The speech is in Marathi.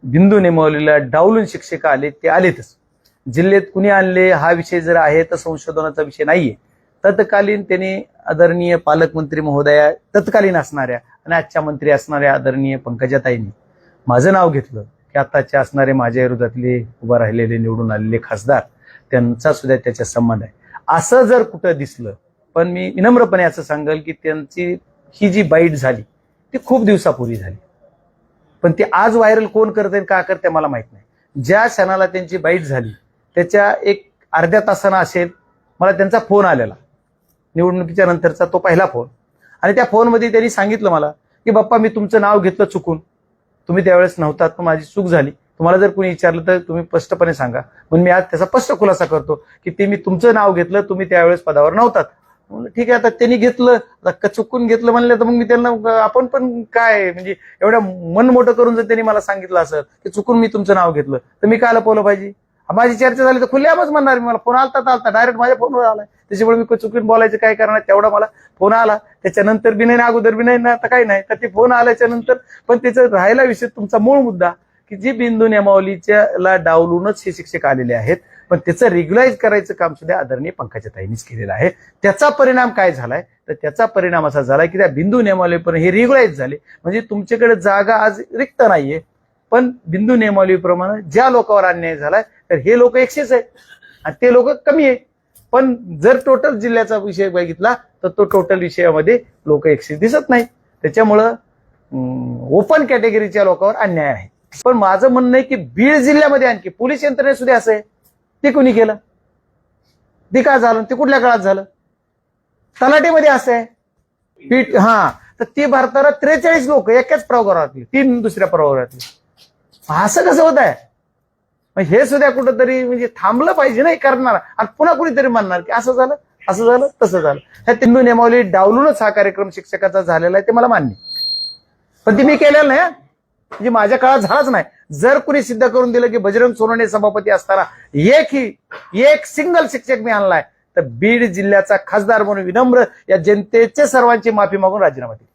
बिंदू नेमवलीला डावलून शिक्षक आले ते आलेतच. जिल्ह्यात कुणी आणले हा विषय जर आहे तर संशोधनाचा विषय नाहीये. तत्कालीन त्यांनी आदरणीय पालकमंत्री महोदया तत्कालीन असणाऱ्या आणि आजच्या मंत्री असणाऱ्या आदरणीय पंकजाताईंनी माझं नाव घेतलं की आताचे असणारे माझ्या विरोधातले उभा राहिलेले निवडून आलेले खासदार त्यांचा सुद्धा त्याच्या संबंध आहे असं जर कुठं दिसलं. पण मी विनम्रपणे असं सांगेल की त्यांची ही जी बाईट झाली ती खूप दिवसापूर्वी झाली. पण ती आज व्हायरल कोण करते का करते मला माहित नाही. ज्या क्षणाला त्यांची बाईट झाली त्याच्या एक अर्ध्या तासानं असेल मला त्यांचा फोन आलेला, निवडणुकीच्या नंतरचा तो पहिला फोन. आणि त्या फोनमध्ये त्यांनी सांगितलं मला की बाप्पा मी तुमचं नाव घेतलं चुकून, तुम्ही त्यावेळेस नव्हतात, पण माझी चूक झाली. तुम्हाला जर कोणी विचारलं तर तुम्ही स्पष्टपणे सांगा. पण मी आज त्याचा स्पष्ट खुलासा करतो की ते मी तुमचं नाव घेतलं, तुम्ही त्यावेळेस पदावर नव्हतात. ठीक आहे, आता त्यांनी घेतलं चुकून घेतलं म्हणलं तर मग मी त्यांना आपण पण काय म्हणजे एवढ्या मन मोठं करून जर त्यांनी मला सांगितलं असं की चुकून मी तुमचं नाव घेतलं तर मी काय लपवलं पाहिजे. माझी चर्चा झाली तर खुलेआमच म्हणणार, मला फोन आलता डायरेक्ट माझ्या फोनवर आलाय. त्याच्यामुळे मी चुकून बोलायचं काय करणार, तेवढा मला फोन आला. त्याच्यानंतर बी नाही, अगोदर बी नाही ना, आता काही नाही. तर ते फोन आल्याच्या नंतर पण त्याचा राहिला विषय तुमचा मूळ मुद्दा की जी बिंदू नियमावलीच्या डावलूनच हे शिक्षक आलेले आहेत. पण त्याचं रेग्युलाइज करायचं काम सुद्धा आदरणीय पंकजाताईंनीच केलेलं आहे. त्याचा परिणाम काय झालाय तर त्याचा परिणाम असा झालाय की त्या बिंदू नियमावलीपर्यंत हे रेग्युलाइज झाले. म्हणजे तुमच्याकडे जागा आज रिक्त नाहीये, पण बिंदू नियमावलीप्रमाणे ज्या लोकांवर अन्याय झालाय तर हे लोक 100 आहेत आणि ते लोक कमी आहे. पण जर टोटल जिल्ह्याचा विषय बघितला तर तो टोटल विषयामध्ये लोक 100 दिसत नाही. त्याच्यामुळं ओपन कॅटेगरीच्या लोकांवर अन्याय आहे. पण माझं म्हणणं आहे की बीड जिल्ह्यामध्ये आणखी पोलीस यंत्रणेत सुद्धा असं आहे. ते कोणी केलं, ते काय झालं, ते कुठल्या काळात झालं. तलाठीमध्ये असं आहे तर ते भारताला 43 लोक एकाच प्रभागातले, 3 दुसऱ्या प्रभागातले. असं कसं होत आहे. हे सुद्धा कुठंतरी म्हणजे थांबलं पाहिजे नाही करणार. आणि पुन्हा कुणीतरी म्हणणार की असं झालं तसं झालं. ह्या बिंदू नियमावली डावलूनच हा कार्यक्रम शिक्षकाचा झालेला आहे ते मला मान्य, पण ते मी केलेलं नाही. म्हणजे माझ्या काळात झालाच नाही. जर कुणी सिद्ध करून दिलं की बजरंग सोनवणे सभापती असताना एक सिंगल शिक्षक मी आणलाय तर बीड जिल्ह्याचा खासदार म्हणून विनम्र या जनतेचे सर्वांची माफी मागून राजीनामा दिला.